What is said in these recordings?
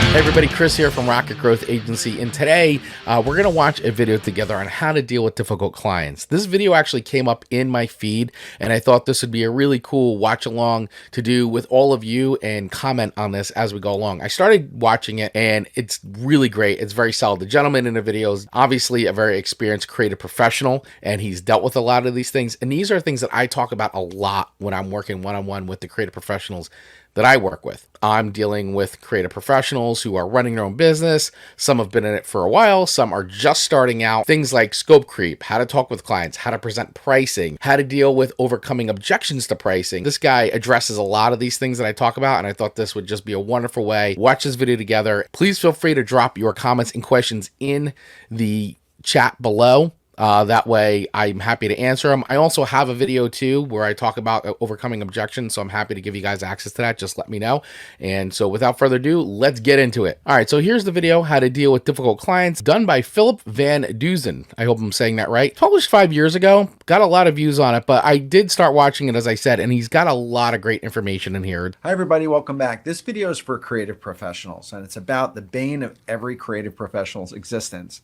Hey everybody, Chris here from Rocket Growth Agency, and today we're going to watch a video together on how to deal with difficult clients. This video actually came up in my feed, and I thought this would be a really cool watch along to do with all of you and comment on this as we go along. I started watching it, and it's really great. It's very solid. The gentleman in the video is obviously a very experienced creative professional, and he's dealt with a lot of these things, and these are things that I talk about a lot when I'm working one-on-one with the creative professionals that I work with. I'm dealing with creative professionals who are running their own business. Some have been in it for a while. Some are just starting out. Things like scope creep, how to talk with clients, how to present pricing, how to deal with overcoming objections to pricing. This guy addresses a lot of these things that I talk about, and I thought this would just be a wonderful way. Watch this video together. Please feel free to drop your comments and questions in the chat below. That way I'm happy to answer them. I also have a video too where I talk about overcoming objections, so I'm happy to give you guys access to that. Just let me know. And so without further ado, let's get into it. All right, so here's the video, how to deal with difficult clients, done by Philip Van Duzen. I hope I'm saying that right. Published 5 years ago, got a lot of views on it, but I did start watching it, as I said, and he's got a lot of great information in here. Hi everybody, welcome back. This video is for creative professionals, and it's about the bane of every creative professional's existence: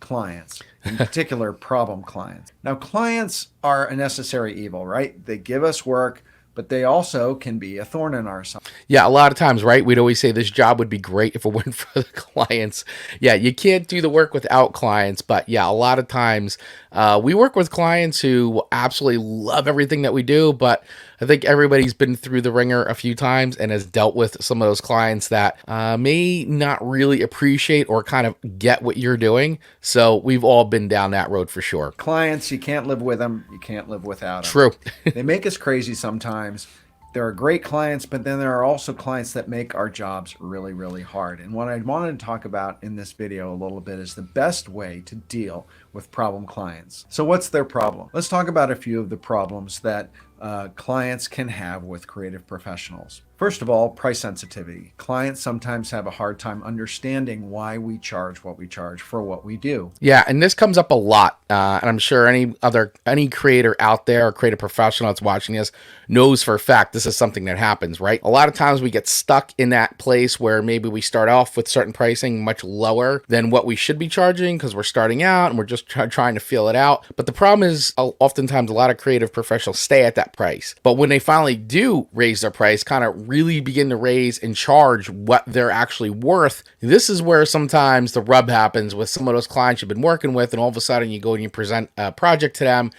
clients, in particular problem clients. Now, clients are a necessary evil, right? They give us work, but they also can be a thorn in our side. Yeah, a lot of times, right? We'd always say this job would be great if it weren't for the clients. Yeah, you can't do the work without clients, but yeah, a lot of times we work with clients who absolutely love everything that we do, but I think everybody's been through the ringer a few times and has dealt with some of those clients that may not really appreciate or kind of get what you're doing. So we've all been down that road for sure. Clients, you can't live with them. You can't live without them. True. They make us crazy sometimes. There are great clients, but then there are also clients that make our jobs really, really hard. And what I wanted to talk about in this video a little bit is the best way to deal with problem clients. So what's their problem? Let's talk about a few of the problems that clients can have with creative professionals. First of all, price sensitivity. Clients sometimes have a hard time understanding why we charge what we charge for what we do. Yeah, and this comes up a lot, and I'm sure any creator out there or creative professional that's watching this knows for a fact this is something that happens, right? A lot of times we get stuck in that place where maybe we start off with certain pricing much lower than what we should be charging because we're starting out and we're just trying to feel it out. But the problem is oftentimes a lot of creative professionals stay at that price. But when they finally do raise their price, kind of really begin to raise and charge what they're actually worth, this is where sometimes the rub happens with some of those clients you've been working with, and all of a sudden you go and you present a project to them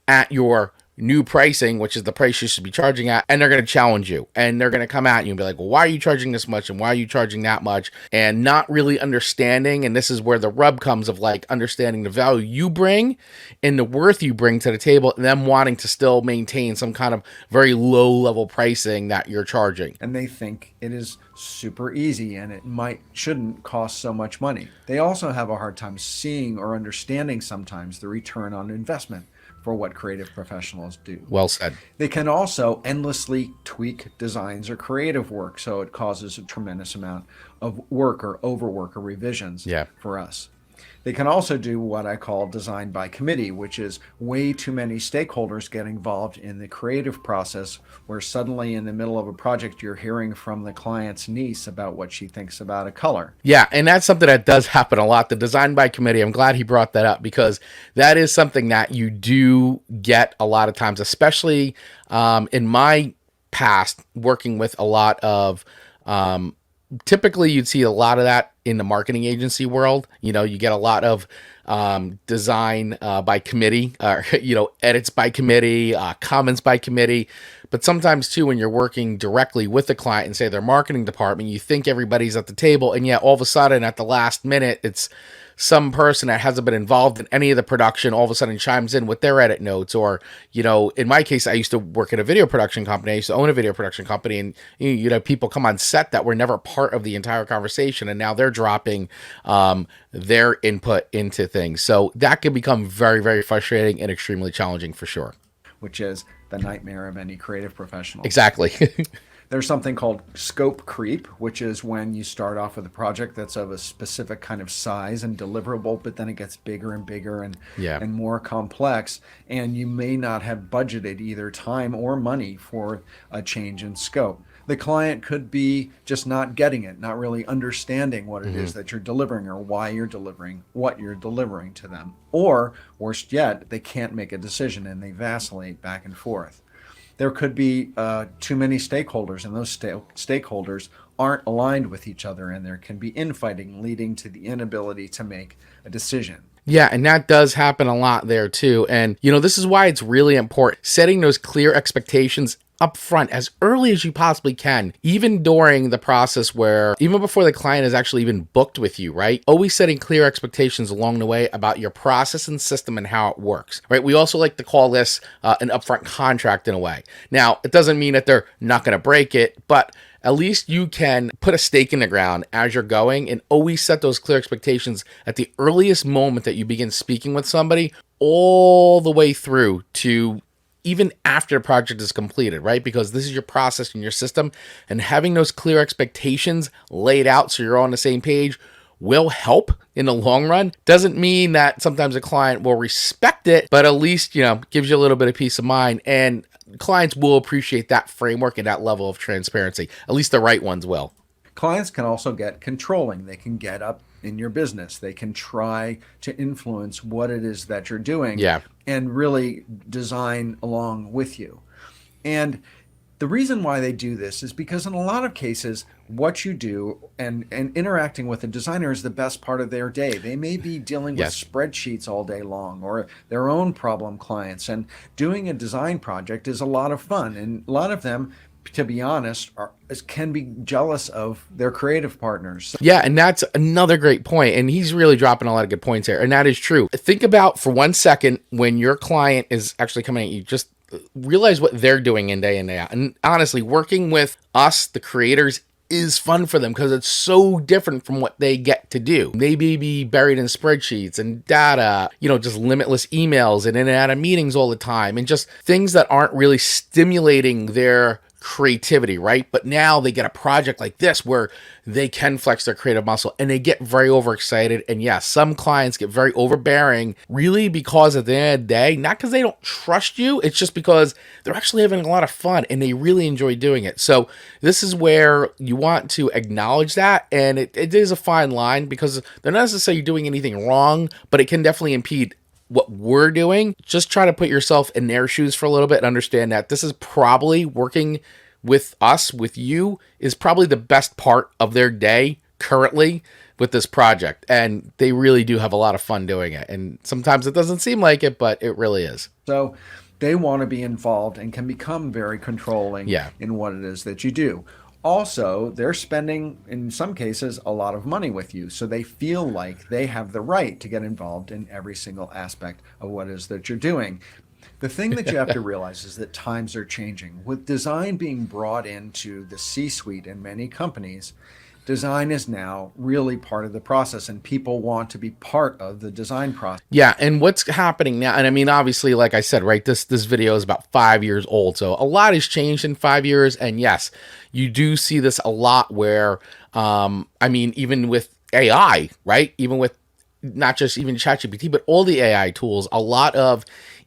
at your new pricing, which is the price you should be charging at, and they're going to challenge you, and they're going to come at you and be like, well, why are you charging this much, and why are you charging that much, and not really understanding. And this is where the rub comes of like understanding the value you bring and the worth you bring to the table, and them wanting to still maintain some kind of very low level pricing that you're charging. And they think it is super easy and it shouldn't cost so much money. They also have a hard time seeing or understanding sometimes the return on investment for what creative professionals do. Well said. They can also endlessly tweak designs or creative work, so it causes a tremendous amount of work or overwork or revisions for us. They can also do what I call design by committee, which is way too many stakeholders get involved in the creative process, where suddenly in the middle of a project, you're hearing from the client's niece about what she thinks about a color. Yeah, and that's something that does happen a lot. The design by committee, I'm glad he brought that up, because that is something that you do get a lot of times, especially in my past working with a lot of typically you'd see a lot of that in the marketing agency world. You know, you get a lot of design by committee, edits by committee, comments by committee. But sometimes too, when you're working directly with the client and say their marketing department, you think everybody's at the table, and yet all of a sudden at the last minute, it's some person that hasn't been involved in any of the production all of a sudden chimes in with their edit notes. Or, in my case, I used to work at a video production company. I used to own a video production company, and people come on set that were never part of the entire conversation, and now they're dropping their input into things. So that can become very, very frustrating and extremely challenging for sure. Which is the nightmare of any creative professional. Exactly. There's something called scope creep, which is when you start off with a project that's of a specific kind of size and deliverable, but then it gets bigger and bigger Yeah. and more complex, and you may not have budgeted either time or money for a change in scope. The client could be just not getting it, not really understanding what it is that you're delivering or why you're delivering what you're delivering to them. Or, worst yet, they can't make a decision and they vacillate back and forth. There could be too many stakeholders, and those stakeholders aren't aligned with each other, and there can be infighting leading to the inability to make a decision. Yeah, and that does happen a lot there too. And, this is why it's really important setting those clear expectations up front as early as you possibly can, even during the process even before the client has actually even booked with you, right? Always setting clear expectations along the way about your process and system and how it works, right? We also like to call this an upfront contract in a way. Now, it doesn't mean that they're not going to break it, but at least you can put a stake in the ground as you're going and always set those clear expectations at the earliest moment that you begin speaking with somebody all the way through to even after the project is completed, right? Because this is your process and your system, and having those clear expectations laid out so you're on the same page will help in the long run. Doesn't mean that sometimes a client will respect it, but at least, gives you a little bit of peace of mind, and clients will appreciate that framework and that level of transparency. At least the right ones will. Clients can also get controlling. They can get up in your business. They can try to influence what it is that you're doing, Yeah. and really design along with you. And the reason why they do this is because in a lot of cases, what you do and interacting with a designer is the best part of their day. They may be dealing with Yes. spreadsheets all day long or their own problem clients, and doing a design project is a lot of fun. And a lot of them, to be honest, can be jealous of their creative partners. Yeah, and that's another great point. And he's really dropping a lot of good points here. And that is true. Think about for 1 second when your client is actually coming at you, just realize what they're doing in day out. And honestly, working with us, the creators, is fun for them because it's so different from what they get to do. They may be buried in spreadsheets and data, just limitless emails and in and out of meetings all the time, and just things that aren't really stimulating their creativity, right? But now they get a project like this where they can flex their creative muscle and they get very overexcited. And yes, some clients get very overbearing, really because at the end of the day, not because they don't trust you, it's just because they're actually having a lot of fun and they really enjoy doing it. So this is where you want to acknowledge that. And it is a fine line because they're not necessarily doing anything wrong, but it can definitely impede what we're doing. Just try to put yourself in their shoes for a little bit and understand that this is probably working with us, with you, is probably the best part of their day currently with this project. And they really do have a lot of fun doing it. And sometimes it doesn't seem like it, but it really is. So they want to be involved and can become very controlling in what it is that you do. Also, they're spending, in some cases, a lot of money with you. So they feel like they have the right to get involved in every single aspect of what it is that you're doing. The thing that you have to realize is that times are changing. With design being brought into the C-suite in many companies, design is now really part of the process, and people want to be part of the design process. Yeah, and what's happening now, and I mean, obviously, like I said, right, this video is about 5 years old, so a lot has changed in 5 years, and yes, you do see this a lot where, even with AI, right, even with not just even ChatGPT, but all the AI tools, a lot of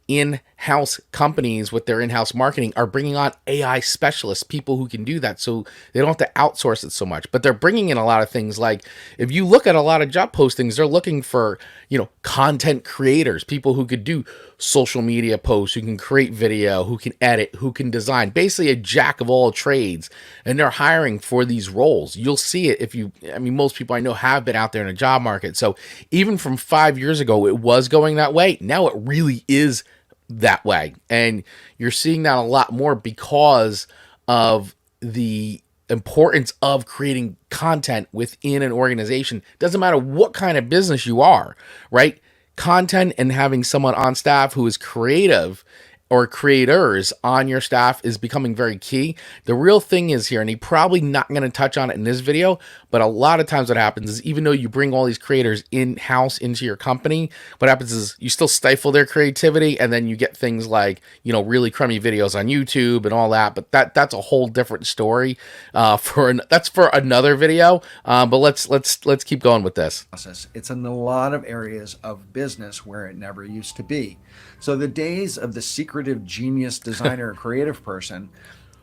in-house companies with their in-house marketing are bringing on AI specialists, people who can do that, so they don't have to outsource it so much. But they're bringing in a lot of things like, if you look at a lot of job postings, they're looking for, content creators, people who could do social media posts, who can create video, who can edit, who can design, basically a jack of all trades. And they're hiring for these roles. You'll see it most people I know have been out there in the job market. So even from 5 years ago, it was going that way. Now it really is that way. And you're seeing that a lot more because of the importance of creating content within an organization. Doesn't matter what kind of business you are, right? Content and having someone on staff who is creative or creators on your staff is becoming very key. The real thing is here, and he's probably not going to touch on it in this video, but a lot of times what happens is even though you bring all these creators in-house into your company, what happens is you still stifle their creativity, and then you get things like, you know, really crummy videos on YouTube and all that. But that's a whole different story. That's for another video. But let's keep going with this. It's in a lot of areas of business where it never used to be. So the days of the secretive genius designer, creative person,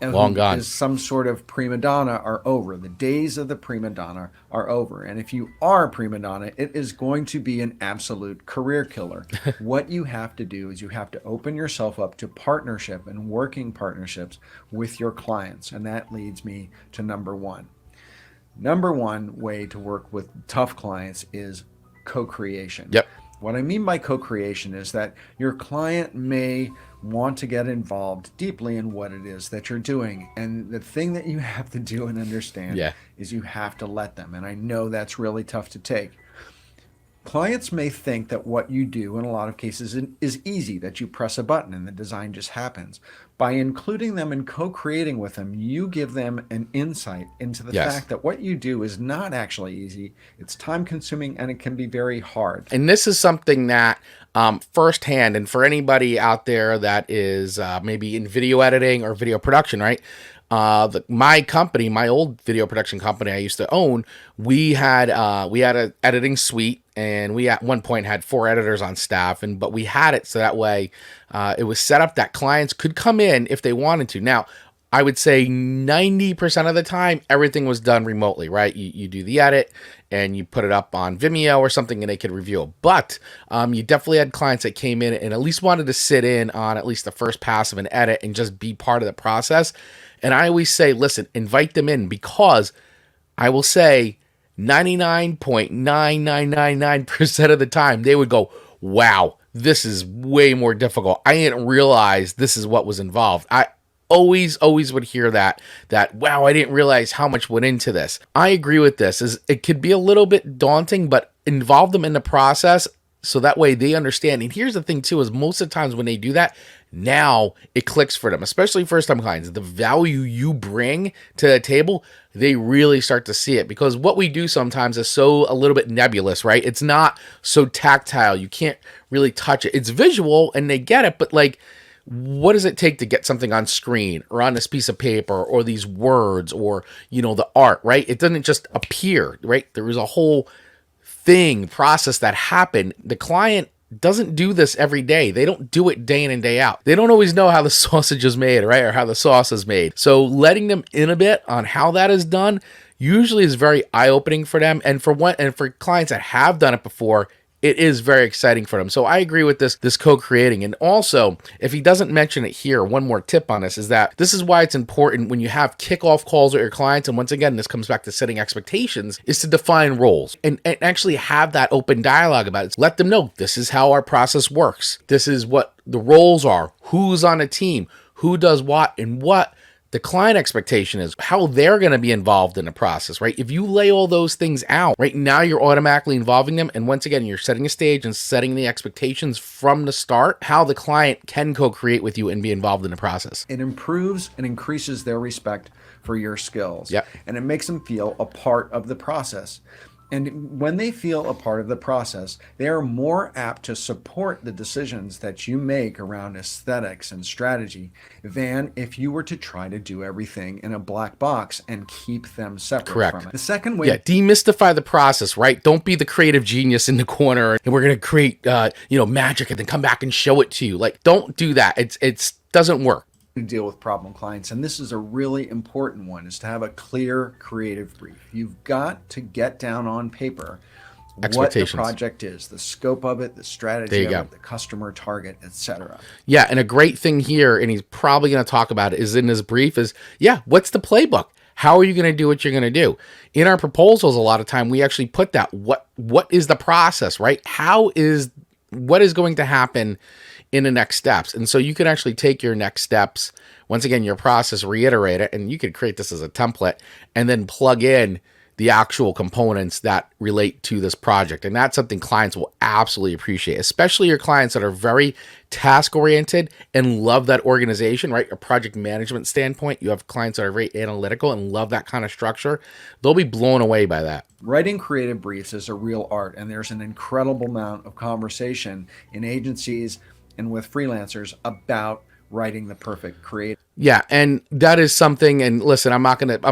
Long gone. is some sort of prima donna are over. The days of the prima donna are over. And if you are a prima donna, it is going to be an absolute career killer. What you have to do is you have to open yourself up to partnership and working partnerships with your clients. And that leads me to number one. Number one way to work with tough clients is co-creation. Yep. What I mean by co-creation is that your client may want to get involved deeply in what it is that you're doing. And the thing that you have to do and understand is you have to let them. And I know that's really tough to take. Clients may think that what you do in a lot of cases is easy, that you press a button and the design just happens. By including them and co-creating with them, you give them an insight into the fact that what you do is not actually easy. It's time consuming and it can be very hard. And this is something that firsthand, and for anybody out there that is maybe in video editing or video production, right? My company, my old video production company I used to own, we had an editing suite, and we at one point had 4 editors on staff, but we had it so that way it was set up that clients could come in if they wanted to. Now, I would say 90% of the time, everything was done remotely, right? You do the edit and you put it up on Vimeo or something and they could review it. But you definitely had clients that came in and at least wanted to sit in on at least the first pass of an edit and just be part of the process. And I always say, listen, invite them in, because I will say 99.9999% of the time they would go, wow, this is way more difficult. I didn't realize this is what was involved. I always would hear that wow, I didn't realize how much went into this. I agree with this. It could be a little bit daunting, but involve them in the process so that way they understand. And here's the thing too, is most of the times when they do that, now it clicks for them, especially first time clients. The value you bring to the table, they really start to see it, because what we do sometimes is so a little bit nebulous, right? It's not so tactile. You can't really touch it. It's visual and they get it, but like, what does it take to get something on screen or on this piece of paper or these words or, you know, the art, right? It doesn't just appear, right? There is a whole process that happened. The client doesn't do this every day. They don't do it day in and day out. They don't always know how the sausage is made, right? Or how the sauce is made. So letting them in a bit on how that is done usually is very eye-opening for them. And for clients that have done it before, it is very exciting for them. So I agree with this co-creating. And also, if he doesn't mention it here, one more tip on this is that this is why it's important when you have kickoff calls with your clients. And once again, this comes back to setting expectations, is to define roles and actually have that open dialogue about it. Let them know this is how our process works. This is what the roles are, who's on a team, who does what, and what the client expectation is, how they're going to be involved in the process, right? If you lay all those things out, right, now you're automatically involving them. And once again, you're setting a stage and setting the expectations from the start, how the client can co-create with you and be involved in the process. It improves and increases their respect for your skills. Yep. And it makes them feel a part of the process. And when they feel a part of the process, they are more apt to support the decisions that you make around aesthetics and strategy than if you were to try to do everything in a black box and keep them separate from it. The second way... Yeah, demystify the process, right? Don't be the creative genius in the corner and we're going to create, magic and then come back and show it to you. Like, don't do that. It doesn't work. To deal with problem clients, and this is a really important one, is to have a clear creative brief. You've got to get down on paper what the project is, the scope of it, the strategy of it, the customer target, etc. Yeah, and a great thing here, and he's probably going to talk about it, is in his brief is, what's the playbook? How are you going to do what you're going to do? In our proposals, a lot of time, we actually put that, what is the process, right? What is going to happen in the next steps? And so you can actually take your next steps, once again, your process, reiterate it, and you could create this as a template and then plug in the actual components that relate to this project. And that's something clients will absolutely appreciate, especially your clients that are very task oriented and love that organization, right? A project management standpoint. You have clients that are very analytical and love that kind of structure. They'll be blown away by that. Writing creative briefs is a real art, and there's an incredible amount of conversation in agencies and with freelancers about writing the perfect creative. Yeah, and that is something, and listen, I'm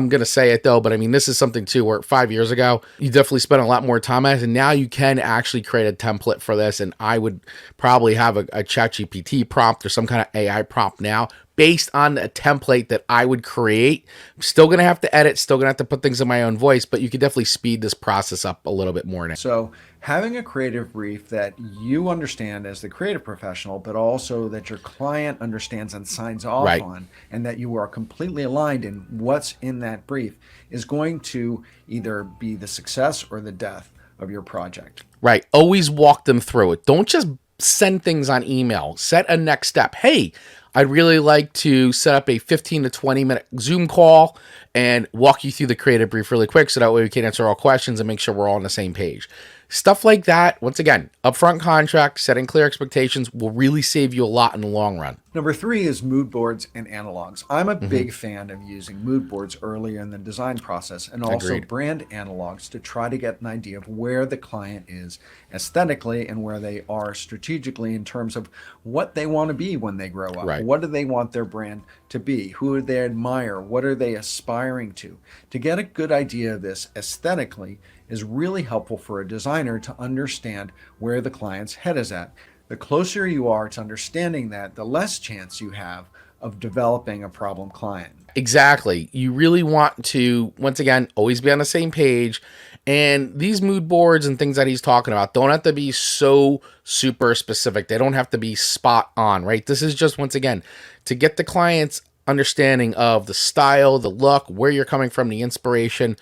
gonna say it though, but I mean, this is something too where 5 years ago, you definitely spent a lot more time on it, and now you can actually create a template for this, and I would probably have a ChatGPT prompt or some kind of AI prompt now based on a template that I would create. I'm still gonna have to edit, still gonna have to put things in my own voice, but you could definitely speed this process up a little bit more now. So having a creative brief that you understand as the creative professional, but also that your client understands and signs off Right. on, and that you are completely aligned in what's in that brief, is going to either be the success or the death of your project. Right. Always walk them through it. Don't just send things on email. Set a next step. Hey, I'd really like to set up a 15 to 20-minute Zoom call and walk you through the creative brief really quick so that way we can answer all questions and make sure we're all on the same page. Stuff like that, once again, upfront contract, setting clear expectations will really save you a lot in the long run. Number 3 is mood boards and analogs. I'm a big fan of using mood boards earlier in the design process, and also Agreed. brand analogs to try to get an idea of where the client is aesthetically and where they are strategically in terms of what they want to be when they grow up. Right. What do they want their brand to be? Who do they admire? What are they aspiring to? To get a good idea of this aesthetically is really helpful for a designer to understand where the client's head is at. The closer you are to understanding that, the less chance you have of developing a problem client. Exactly. You really want to, once again, always be on the same page. And these mood boards and things that he's talking about don't have to be so super specific. They don't have to be spot on, right? This is just, once again, to get the client's understanding of the style, the look, where you're coming from, the inspiration,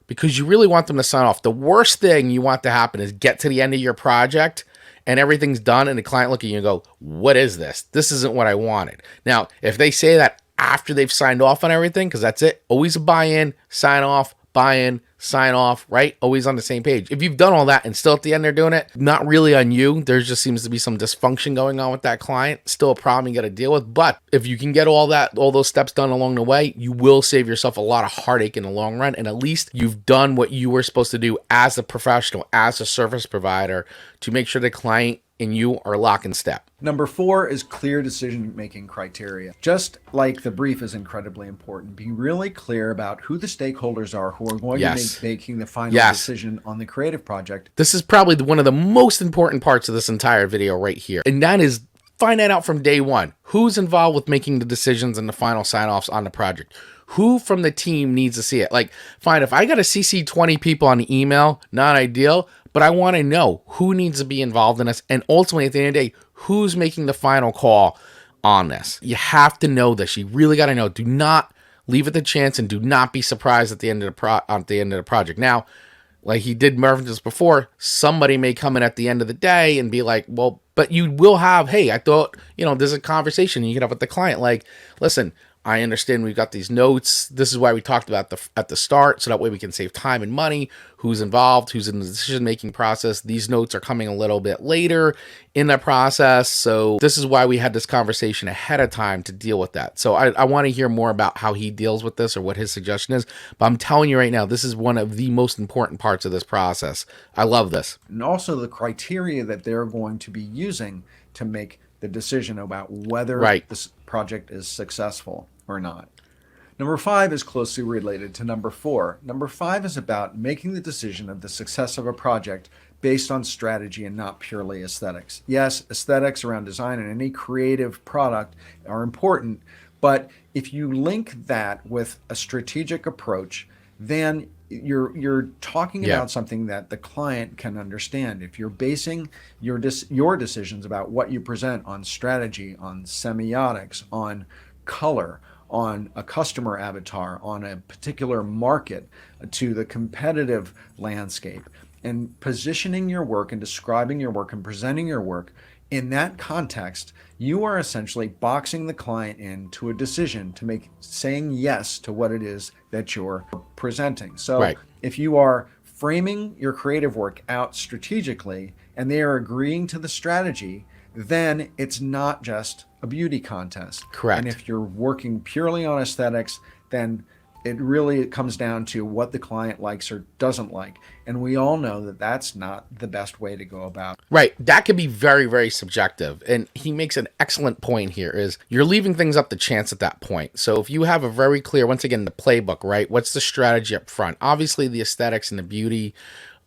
because you really want them to sign off. The worst thing you want to happen is get to the end of your project and everything's done and the client look at you and go, what is this? This isn't what I wanted. Now, if they say that after they've signed off on everything, because that's it, always a buy-in, sign off, buy-in, sign off, right? Always on the same page. If you've done all that and still at the end they're doing it, not really on you. There just seems to be some dysfunction going on with that client. Still a problem you got to deal with. But if you can get all those steps done along the way, you will save yourself a lot of heartache in the long run. And at least you've done what you were supposed to do as a professional, as a service provider, to make sure the client and you are lock in step. Number 4 is clear decision-making criteria. Just like the brief is incredibly important, be really clear about who the stakeholders are who are going Yes. to be making the final Yes. decision on the creative project. This is probably one of the most important parts of this entire video right here. And that is find that out from day one. Who's involved with making the decisions and the final sign-offs on the project? Who from the team needs to see it? Like, fine, if I got to CC 20 people on the email, not ideal, but I want to know who needs to be involved in this. And ultimately, at the end of the day, who's making the final call on this? You have to know this. You really got to know. Do not leave it to chance and do not be surprised at the end of the project. Now, like he did Mervyn just before, somebody may come in at the end of the day and be like, well, but you will have, hey, I thought, there's a conversation you can have with the client. Like, listen, I understand we've got these notes. This is why we talked about at the start, so that way we can save time and money. Who's involved, who's in the decision-making process. These notes are coming a little bit later in the process. So this is why we had this conversation ahead of time to deal with that. So I want to hear more about how he deals with this or what his suggestion is. But I'm telling you right now, this is one of the most important parts of this process. I love this. And also the criteria that they're going to be using to make the decision about whether this project is successful or not. Number 5 is closely related to number 4. Number 5 is about making the decision of the success of a project based on strategy and not purely aesthetics. Yes, aesthetics around design and any creative product are important, but if you link that with a strategic approach, then you're talking about something that the client can understand. If you're basing your decisions about what you present on strategy, on semiotics, on color, on a customer avatar, on a particular market, to the competitive landscape, and positioning your work and describing your work and presenting your work In that context, you are essentially boxing the client into a decision to make, saying yes to what it is that you're presenting. So Right. if you are framing your creative work out strategically and they are agreeing to the strategy, then it's not just a beauty contest. And Correct. if you're working purely on aesthetics, then it comes down to what the client likes or doesn't like. And we all know that that's not the best way to go about it. Right. That could be very, very subjective. And he makes an excellent point here is you're leaving things up to chance at that point. So if you have a very clear, once again, the playbook, right? What's the strategy up front? Obviously the aesthetics and the beauty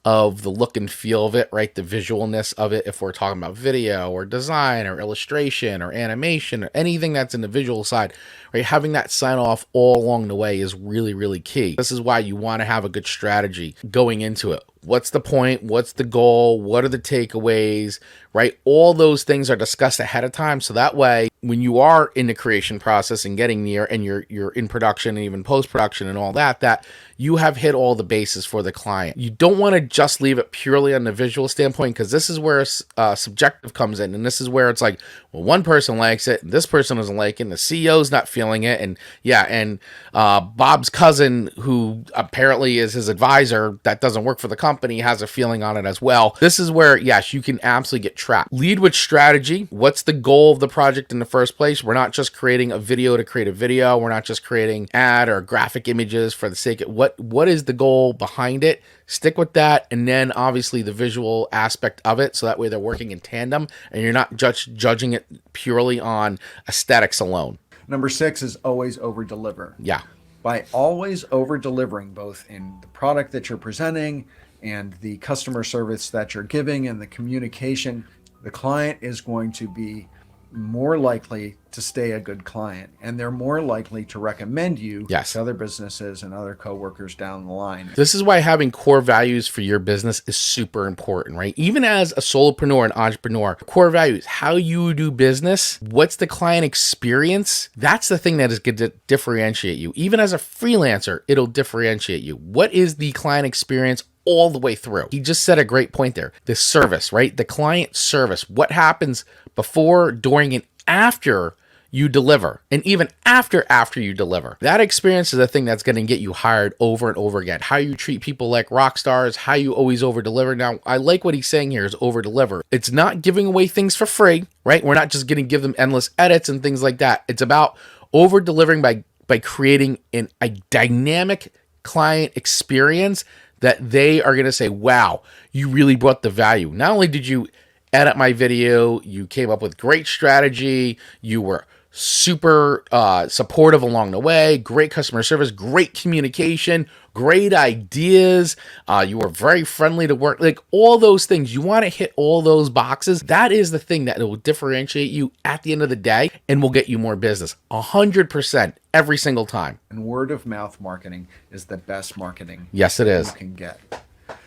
of the look and feel of it, right? The visualness of it, if we're talking about video or design or illustration or animation or anything that's in the visual side, right? Having that sign off all along the way is really, really key. This is why you want to have a good strategy going into it. What's the point? What's the goal? What are the takeaways, right? All those things are discussed ahead of time. So that way, when you are in the creation process and getting near and you're in production and even post-production and all that, that you have hit all the bases for the client. You don't want to just leave it purely on the visual standpoint, because this is where subjective comes in. And this is where it's like, well, one person likes it, this person doesn't like it, and the CEO's not feeling it. And yeah, and Bob's cousin, who apparently is his advisor that doesn't work for the company, has a feeling on it as well. This is where, yes, you can absolutely get trapped. Lead with strategy. What's the goal of the project in the first place? We're not just creating a video to create a video. We're not just creating ad or graphic images for the sake of what is the goal behind it? Stick with that. And then obviously the visual aspect of it. So that way they're working in tandem and you're not judging it purely on aesthetics alone. Number 6 is always over deliver. Yeah. By always over delivering, both in the product that you're presenting and the customer service that you're giving and the communication, the client is going to be more likely to stay a good client, and they're more likely to recommend you Yes. to other businesses and other coworkers down the line. This is why having core values for your business is super important, right? Even as a solopreneur and entrepreneur, core values, how you do business, what's the client experience? That's the thing that is going to differentiate you. Even as a freelancer, it'll differentiate you. What is the client experience all the way through? He just said a great point there. The service, right? The client service. What happens before, during, and after you deliver, and even after you deliver. That experience is the thing that's going to get you hired over and over again. How you treat people like rock stars, how you always over deliver. Now, I like what he's saying here is over deliver. It's not giving away things for free, right? We're not just going to give them endless edits and things like that. It's about over delivering by creating a dynamic client experience that they are going to say, wow, you really brought the value. Not only did you edit my video, you came up with great strategy, you were super supportive along the way, great customer service, great communication, great ideas, you were very friendly to work, like all those things. You want to hit all those boxes. That is the thing that will differentiate you at the end of the day and will get you more business 100% every single time. And word of mouth marketing is the best marketing Yes, it is. you can get.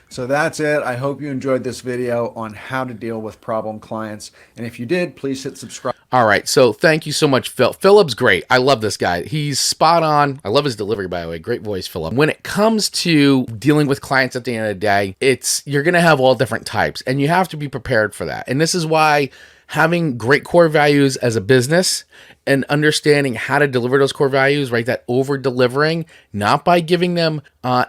So that's it. I hope you enjoyed this video on how to deal with problem clients. And if you did, please hit subscribe. All right. So thank you so much, Phil. Philip's great. I love this guy. He's spot on. I love his delivery, by the way. Great voice, Philip. When it comes to dealing with clients at the end of the day, you're going to have all different types and you have to be prepared for that. And this is why having great core values as a business and understanding how to deliver those core values, right? That over delivering, not by giving them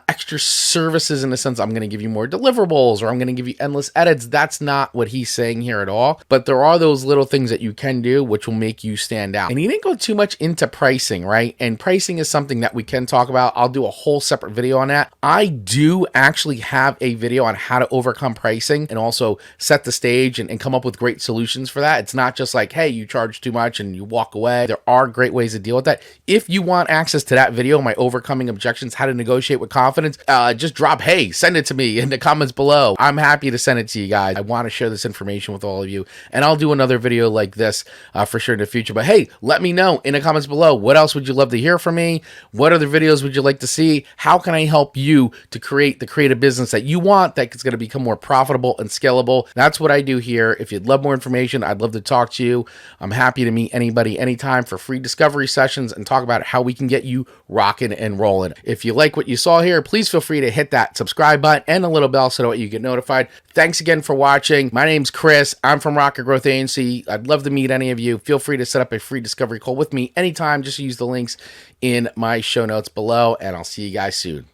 extra services in the sense, I'm going to give you more deliverables or I'm going to give you endless edits. That's not what he's saying here at all. But there are those little things that you can do, which will make you stand out. And he didn't go too much into pricing, right? And pricing is something that we can talk about. I'll do a whole separate video on that. I do actually have a video on how to overcome pricing and also set the stage and come up with great solutions for that. It's not just like, hey, you charge too much and you walk away. There are great ways to deal with that. If you want access to that video, my overcoming objections, how to negotiate with confidence, just drop, hey, send it to me in the comments below. I'm happy to send it to you guys. I want to share this information with all of you. And I'll do another video like this for sure in the future. But hey, let me know in the comments below. What else would you love to hear from me? What other videos would you like to see? How can I help you to create the creative business that you want that is going to become more profitable and scalable? That's what I do here. If you'd love more information, information. I'd love to talk to you. I'm happy to meet anybody anytime for free discovery sessions and talk about how we can get you rocking and rolling. If you like what you saw here, please feel free to hit that subscribe button and the little bell so that you get notified. Thanks again for watching. My name's Chris. I'm from Rocket Growth Agency. I'd love to meet any of you. Feel free to set up a free discovery call with me anytime. Just use the links in my show notes below, and I'll see you guys soon.